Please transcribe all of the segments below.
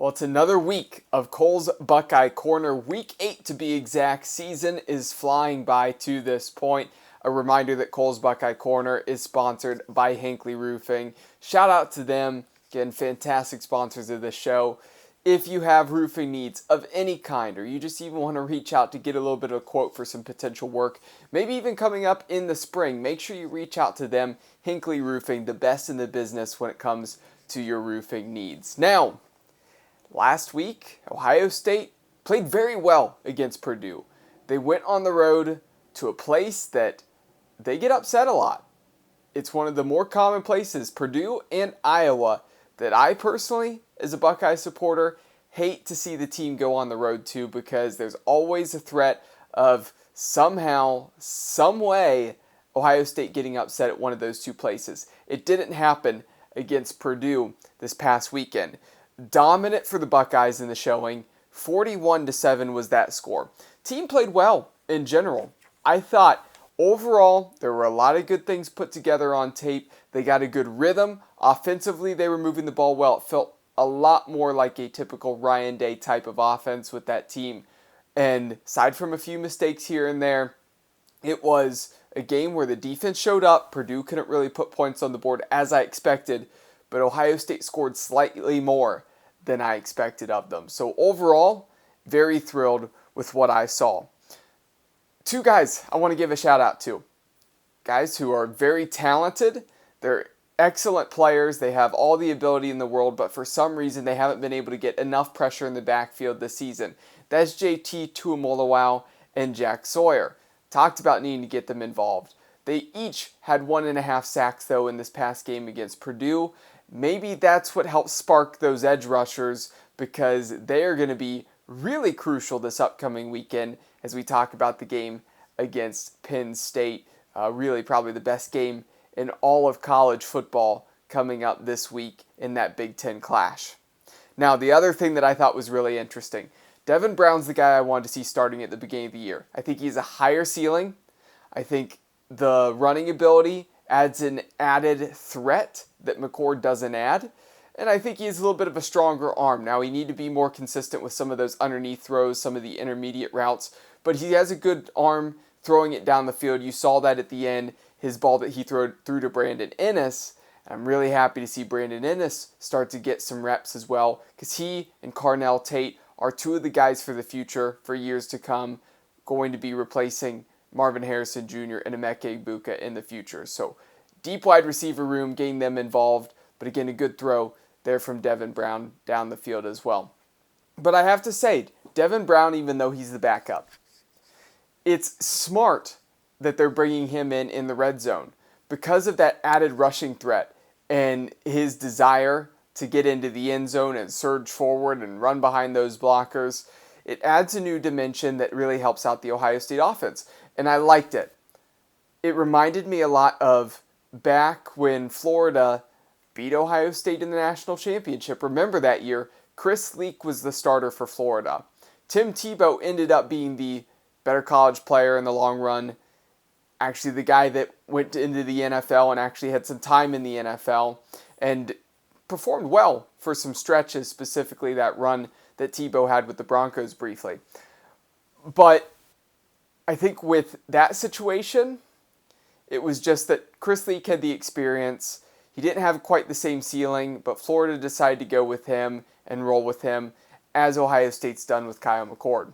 Well, it's another week of Cole's Buckeye Corner. Week 8 to be exact. Season is flying by to this point. A reminder that Cole's Buckeye Corner is sponsored by Hinckley Roofing. Shout out to them. Again, fantastic sponsors of the show. If you have roofing needs of any kind, or you just even want to reach out to get a little bit of a quote for some potential work, maybe even coming up in the spring, make sure you reach out to them. Hinckley Roofing, the best in the business when it comes to your roofing needs. Now, last week, Ohio State played very well against Purdue. They went on the road to a place that they get upset a lot. It's one of the more common places, Purdue and Iowa, that I personally, as a Buckeye supporter, hate to see the team go on the road to, because there's always a threat of somehow, some way, Ohio State getting upset at one of those two places. It didn't happen against Purdue this past weekend. Dominant for the Buckeyes in the showing. 41-7 was that score. Team played well in general. I thought overall there were a lot of good things put together on tape. They got a good rhythm. Offensively, they were moving the ball well. It felt a lot more like a typical Ryan Day type of offense with that team. And aside from a few mistakes here and there, it was a game where the defense showed up. Purdue couldn't really put points on the board as I expected, but Ohio State scored slightly more than I expected of them. So overall, very thrilled with what I saw. Two guys I want to give a shout out to. Guys who are very talented. They're excellent players. They have all the ability in the world, but for some reason they haven't been able to get enough pressure in the backfield this season. That's JT Tuimoloau and Jack Sawyer. Talked about needing to get them involved. They each had 1.5 sacks, though, in this past game against Purdue. Maybe that's what helps spark those edge rushers, because they are going to be really crucial this upcoming weekend as we talk about the game against Penn State. Really probably the best game in all of college football coming up this week in that Big Ten clash. Now, the other thing that I thought was really interesting, Devin Brown's the guy I wanted to see starting at the beginning of the year. I think he's a higher ceiling. I think the running ability adds an added threat that McCord doesn't add. And I think he has a little bit of a stronger arm. Now, he need to be more consistent with some of those underneath throws, some of the intermediate routes. But he has a good arm throwing it down the field. You saw that at the end, his ball that he threw to Brandon Ennis. And I'm really happy to see Brandon Ennis start to get some reps as well, because he and Carnell Tate are two of the guys for the future, for years to come, going to be replacing Marvin Harrison Jr. and Emeka Egbuka in the future. So deep wide receiver room, getting them involved. But again, a good throw there from Devin Brown down the field as well. But I have to say, Devin Brown, even though he's the backup, it's smart that they're bringing him in the red zone because of that added rushing threat and his desire to get into the end zone and surge forward and run behind those blockers. It adds a new dimension that really helps out the Ohio State offense, and I liked it. It reminded me a lot of back when Florida beat Ohio State in the national championship. Remember that year, Chris Leak was the starter for Florida. Tim Tebow ended up being the better college player in the long run, actually the guy that went into the NFL and actually had some time in the NFL and performed well for some stretches, specifically that run that Tebow had with the Broncos briefly. But I think with that situation, it was just that Chris Leak had the experience. He didn't have quite the same ceiling, but Florida decided to go with him and roll with him, as Ohio State's done with Kyle McCord.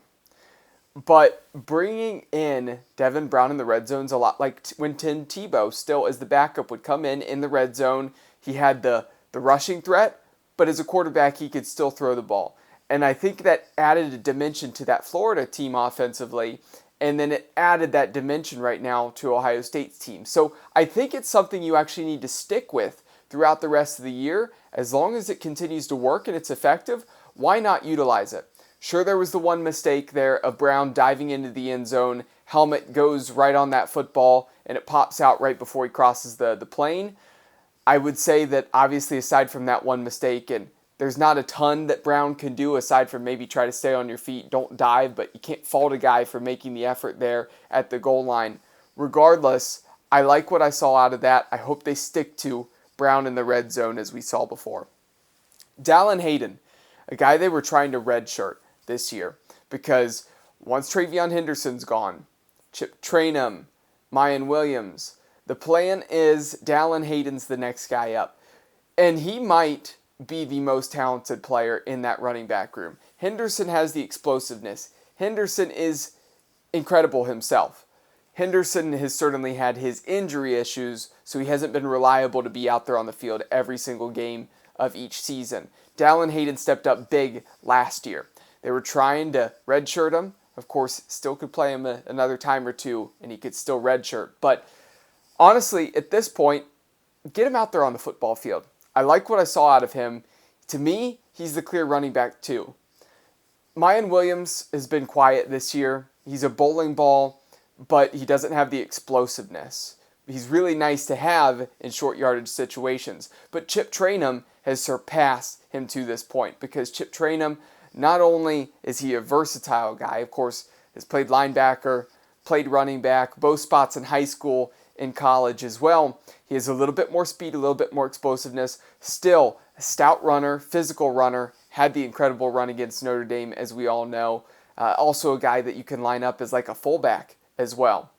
But bringing in Devin Brown in the red zone is a lot like when Tim Tebow, still as the backup, would come in the red zone. He had the rushing threat, but as a quarterback, he could still throw the ball. And I think that added a dimension to that Florida team offensively, and then it added that dimension right now to Ohio State's team. So I think it's something you actually need to stick with throughout the rest of the year. As long as it continues to work and it's effective, why not utilize it? Sure, there was the one mistake there of Brown diving into the end zone. Helmet goes right on that football, and it pops out right before he crosses the plane. I would say that obviously aside from that one mistake, and there's not a ton that Brown can do aside from maybe try to stay on your feet, don't dive, but you can't fault a guy for making the effort there at the goal line. Regardless, I like what I saw out of that. I hope they stick to Brown in the red zone as we saw before. Dallin Hayden. a guy they were trying to redshirt this year because once Travion Henderson's gone, Chip Trainum, Mayan Williams, the plan is Dallin Hayden's the next guy up. And he might be the most talented player in that running back room. Henderson has the explosiveness. Henderson is incredible himself. Henderson has certainly had his injury issues, so he hasn't been reliable to be out there on the field every single game of each season. Dallin Hayden stepped up big last year. They were trying to redshirt him. Of course, still could play him another time or two, and he could still redshirt. But honestly, at this point, get him out there on the football field. I like what I saw out of him. To me, he's the clear running back too. Mayan Williams has been quiet this year. He's a bowling ball, but he doesn't have the explosiveness. He's really nice to have in short yardage situations. But Chip Trainum has surpassed him to this point because Chip Trainum, not only is he a versatile guy, of course, has played linebacker, played running back, both spots in high school, in college as well. He has a little bit more speed, a little bit more explosiveness. Still, a stout runner, physical runner, had the incredible run against Notre Dame, as we all know. Also a guy that you can line up as like a fullback as well.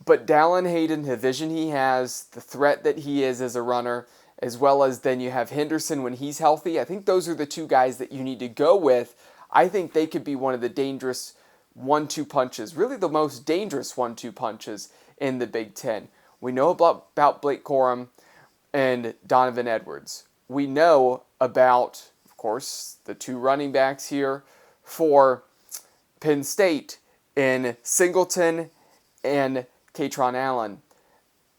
But Dallin Hayden, the vision he has, the threat that he is as a runner, as well as then you have Henderson when he's healthy. I think those are the two guys that you need to go with. I think they could be one of the dangerous 1-2 punches, really the most dangerous 1-2 punches in the Big Ten. We know about Blake Corum and Donovan Edwards. We know about, of course, the two running backs here for Penn State in Singleton and Katron Allen.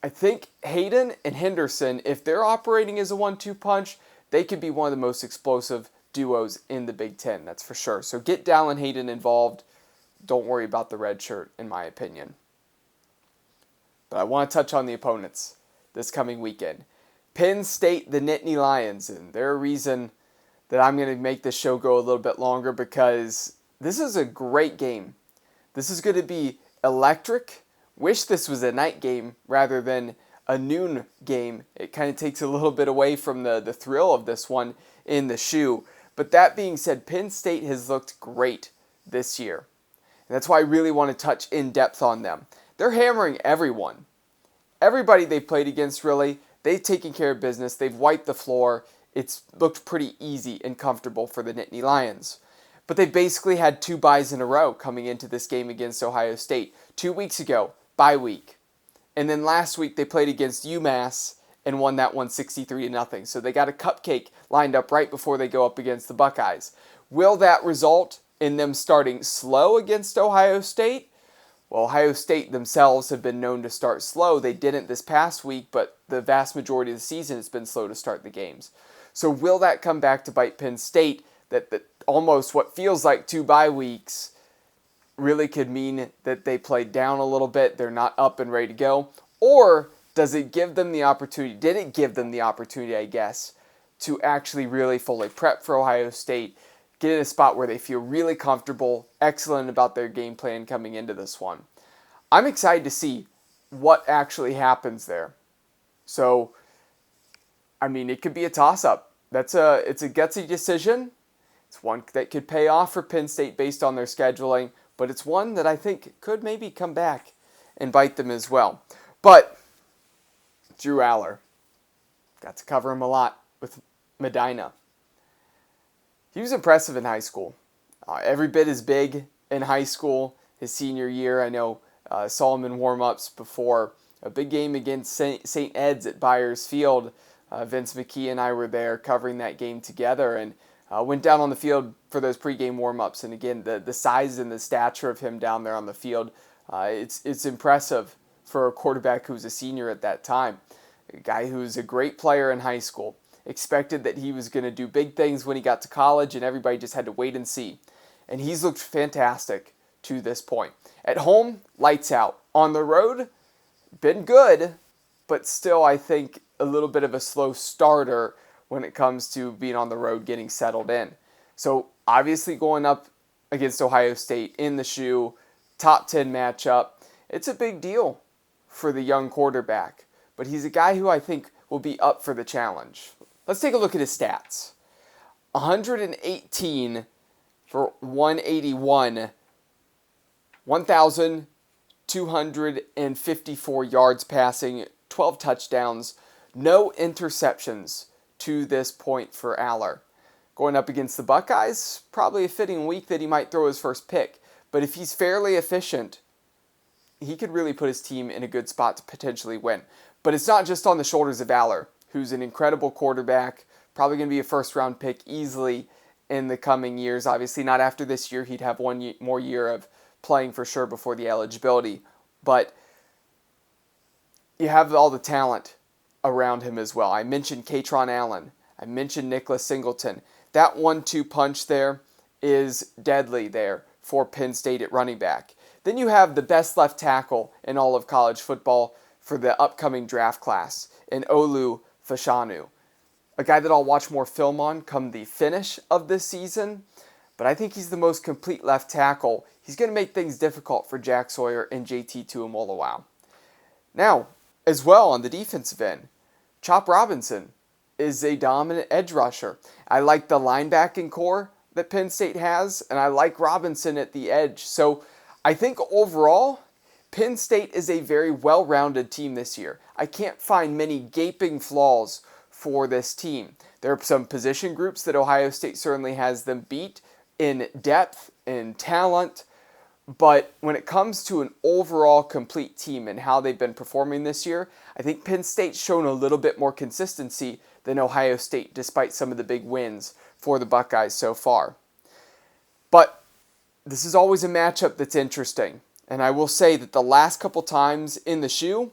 I think Hayden and Henderson, if they're operating as a 1-2 punch, they could be one of the most explosive duos in the Big Ten, that's for sure. So get Dallin Hayden involved. Don't worry about the red shirt, in my opinion. But I want to touch on the opponents this coming weekend. Penn State, the Nittany Lions, and they're a reason that I'm going to make this show go a little bit longer because this is a great game. This is going to be electric. Wish this was a night game rather than a noon game. It kind of takes a little bit away from the thrill of this one in the shoe. But that being said, Penn State has looked great this year. And that's why I really want to touch in depth on them. They're hammering everyone. Everybody they've played against, really, they've taken care of business. They've wiped the floor. It's looked pretty easy and comfortable for the Nittany Lions. But they basically had 2 byes in a row coming into this game against Ohio State. 2 weeks ago, bye week. And then last week they played against UMass and won that one 63-0. So they got a cupcake lined up right before they go up against the Buckeyes. Will that result in them starting slow against Ohio State? Well, Ohio State themselves have been known to start slow. They didn't this past week, but the vast majority of the season has been slow to start the games. So will that come back to bite Penn State? That almost what feels like 2 bye weeks really could mean that they played down a little bit, they're not up and ready to go? Or does it give them the opportunity, did it give them the opportunity, I guess, to actually really fully prep for Ohio State, get in a spot where they feel really comfortable, excellent about their game plan coming into this one? I'm excited to see what actually happens there. So, I mean, it could be a toss-up. It's a gutsy decision. It's one that could pay off for Penn State based on their scheduling, but it's one that I think could maybe come back and bite them as well. But Drew Aller, got to cover him a lot with Medina. He was impressive in high school. Every bit as big in high school his senior year. I know saw him in warm-ups before a big game against St. Ed's at Byers Field. Vince McKee and I were there covering that game together and went down on the field for those pregame warm-ups. And again, the size and the stature of him down there on the field, it's impressive for a quarterback who's a senior at that time. A guy who's a great player in high school. Expected that he was going to do big things when he got to college, and everybody just had to wait and see. And he's looked fantastic to this point. At home, lights out. On the road, been good, but still I think a little bit of a slow starter when it comes to being on the road, getting settled in. So obviously going up against Ohio State in the shoe, top 10 matchup, it's a big deal for the young quarterback. But he's a guy who I think will be up for the challenge. Let's take a look at his stats. 118 for 181, 1,254 yards passing, 12 touchdowns, no interceptions to this point for Aller. Going up against the Buckeyes, probably a fitting week that he might throw his first pick. But if he's fairly efficient, he could really put his team in a good spot to potentially win. But it's not just on the shoulders of Aller, who's an incredible quarterback, probably going to be a first-round pick easily in the coming years. Obviously, not after this year. He'd have one more year of playing for sure before the eligibility. But you have all the talent around him as well. I mentioned Katron Allen. I mentioned Nicholas Singleton. That 1-2 punch there is deadly there for Penn State at running back. Then you have the best left tackle in all of college football for the upcoming draft class in Olu Fashanu. A guy that I'll watch more film on come the finish of this season, but I think he's the most complete left tackle. He's going to make things difficult for Jack Sawyer and JT Tuimoloau. Now, as well on the defensive end, Chop Robinson is a dominant edge rusher. I like the linebacking core that Penn State has, and I like Robinson at the edge. So I think overall, Penn State is a very well-rounded team this year. I can't find many gaping flaws for this team. There are some position groups that Ohio State certainly has them beat in depth, in talent, but when it comes to an overall complete team and how they've been performing this year, I think Penn State's shown a little bit more consistency than Ohio State, despite some of the big wins for the Buckeyes so far. But this is always a matchup that's interesting. And I will say that the last couple times in the shoe,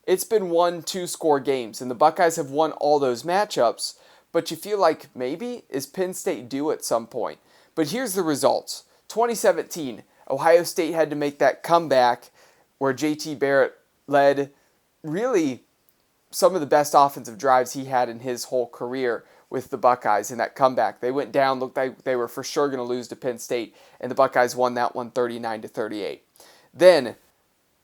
it's been 1-2 score games. And the Buckeyes have won all those matchups. But you feel like maybe is Penn State due at some point. But here's the results. 2017, Ohio State had to make that comeback where JT Barrett led really some of the best offensive drives he had in his whole career with the Buckeyes in that comeback. They went down, looked like they were for sure going to lose to Penn State, and the Buckeyes won that one 39-38. Then,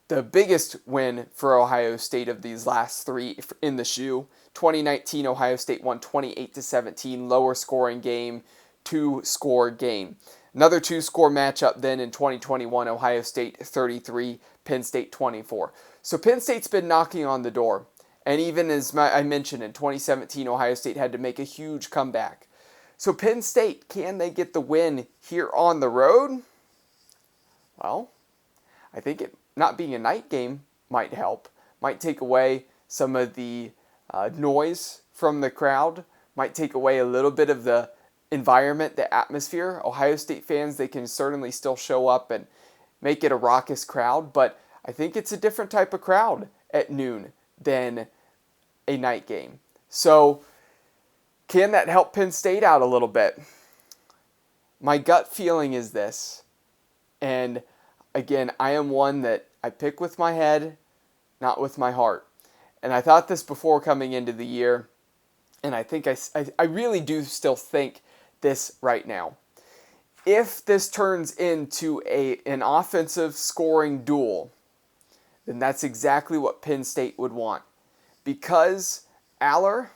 the biggest win for Ohio State of these last three in the shoe, 2019 Ohio State won 28-17, lower scoring game, 2-score game. Another 2-score matchup then in 2021, Ohio State 33, Penn State 24. So Penn State's been knocking on the door. And even as I mentioned, in 2017, Ohio State had to make a huge comeback. So Penn State, can they get the win here on the road? Well, I think it not being a night game might help. Might take away some of the noise from the crowd. Might take away a little bit of the environment, the atmosphere. Ohio State fans, they can certainly still show up and make it a raucous crowd. But I think it's a different type of crowd at noon than a night game. So can that help Penn State out a little bit? My gut feeling is this. And again, I am one that I pick with my head, not with my heart. And I thought this before coming into the year, and I think I really do still think this right now. If this turns into an offensive scoring duel, then that's exactly what Penn State would want. Because Aller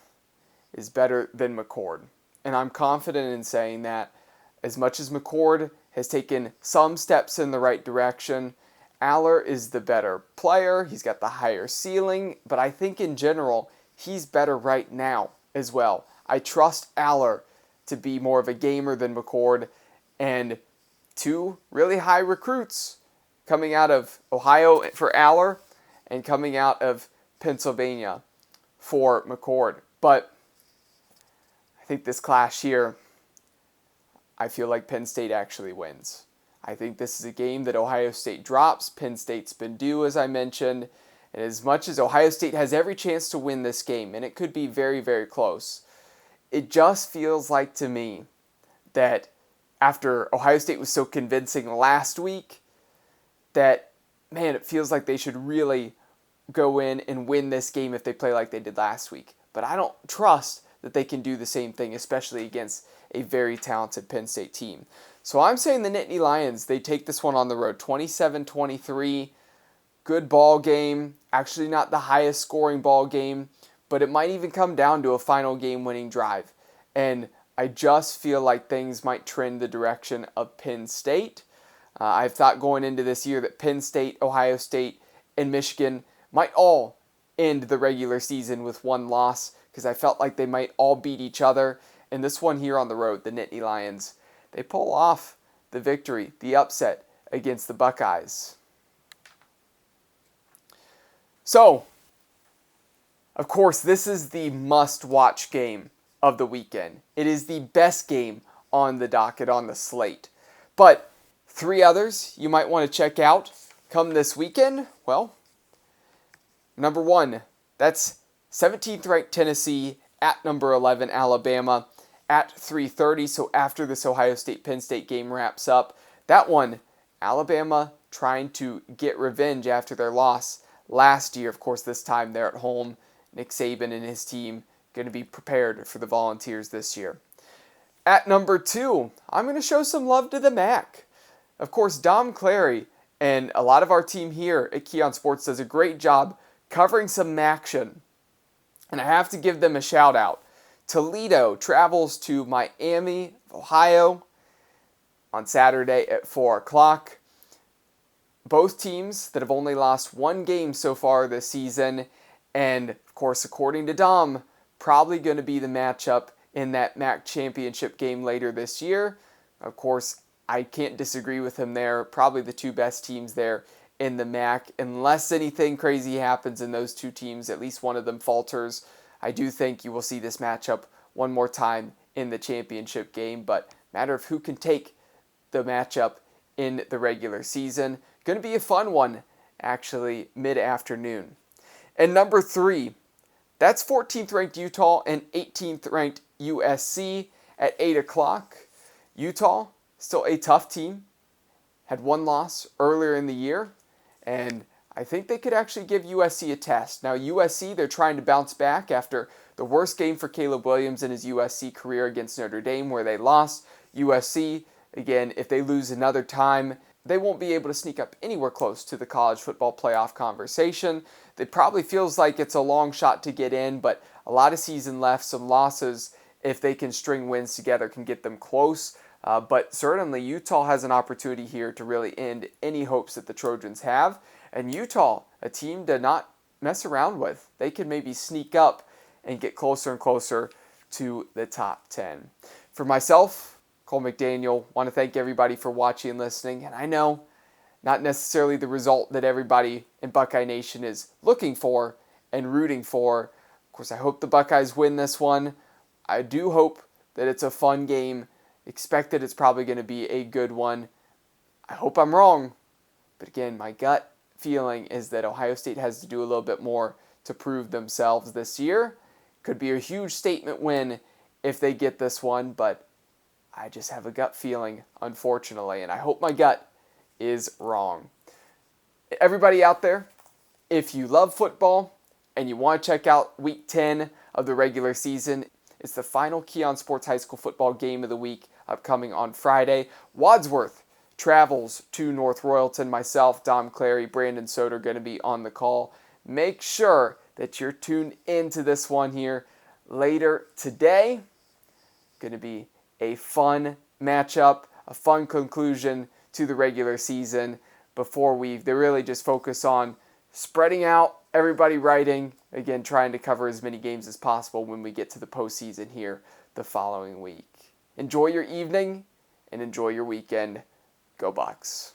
is better than McCord. And I'm confident in saying that as much as McCord has taken some steps in the right direction, Aller is the better player. He's got the higher ceiling. But I think in general, he's better right now as well. I trust Aller to be more of a gamer than McCord. And two really high recruits coming out of Ohio for Aller and coming out of Pennsylvania for McCord. But I think this clash here, I feel like Penn State actually wins. I think this is a game that Ohio State drops. Penn State's been due, as I mentioned. And as much as Ohio State has every chance to win this game, and it could be very, very close, it just feels like to me that after Ohio State was so convincing last week, that, man, it feels like they should really go in and win this game if they play like they did last week. But I don't trust that they can do the same thing, especially against a very talented Penn State team. So I'm saying the Nittany Lions, they take this one on the road, 27-23. Good ball game. Actually not the highest scoring ball game, but it might even come down to a final game-winning drive. And I just feel like things might trend the direction of Penn State. I've thought going into this year that Penn State, Ohio State, and Michigan might all end the regular season with one loss because I felt like they might all beat each other. And this one here on the road, the Nittany Lions, they pull off the victory, the upset against the Buckeyes. So, of course, this is the must-watch game of the weekend. It is the best game on the docket, on the slate. But 3 others you might want to check out come this weekend. Well, number 1, that's 17th ranked Tennessee at number 11 Alabama at 3:30. So after this Ohio State-Penn State game wraps up, that one, Alabama trying to get revenge after their loss last year. Of course, this time they're at home. Nick Saban and his team going to be prepared for the Volunteers this year. At number 2, I'm going to show some love to the MAC. Of course, Dom Clary and a lot of our team here at Keon Sports does a great job covering some action. And I have to give them a shout out. Toledo travels to Miami, Ohio on Saturday at 4 o'clock. Both teams that have only lost 1 game so far this season. And, of course, according to Dom, probably going to be the matchup in that MAC championship game later this year. Of course, I can't disagree with him there. Probably the 2 best teams there in the MAC. Unless anything crazy happens in those 2 teams, at least one of them falters, I do think you will see this matchup one more time in the championship game. But matter of who can take the matchup in the regular season. Going to be a fun one, actually, mid-afternoon. And number 3, that's 14th ranked Utah and 18th ranked USC at 8 o'clock. Utah, still a tough team, had 1 loss earlier in the year, and I think they could actually give USC a test. Now USC, they're trying to bounce back after the worst game for Caleb Williams in his USC career against Notre Dame where they lost. USC, again, if they lose another time, they won't be able to sneak up anywhere close to the college football playoff conversation. It probably feels like it's a long shot to get in, but a lot of season left, some losses, if they can string wins together, can get them close. But certainly Utah has an opportunity here to really end any hopes that the Trojans have. And Utah, a team to not mess around with. They could maybe sneak up and get closer and closer to the top 10. For myself, Cole McDaniel, want to thank everybody for watching and listening. And I know not necessarily the result that everybody in Buckeye Nation is looking for and rooting for. Of course, I hope the Buckeyes win this one. I do hope that it's a fun game. Expect that it's probably going to be a good one. I hope I'm wrong. But again, my gut feeling is that Ohio State has to do a little bit more to prove themselves this year. Could be a huge statement win if they get this one, but I just have a gut feeling, unfortunately, and I hope my gut is wrong. Everybody out there, if you love football and you want to check out Week 10 of the regular season, it's the final Keon Sports High School football game of the week upcoming on Friday. Wadsworth travels to North Royalton. Myself, Dom Clary, Brandon Soder are going to be on the call. Make sure that you're tuned into this one here later today. Going to be a fun matchup, a fun conclusion to the regular season before they really just focus on spreading out, everybody writing, again, trying to cover as many games as possible when we get to the postseason here the following week. Enjoy your evening and enjoy your weekend. Go Bucks.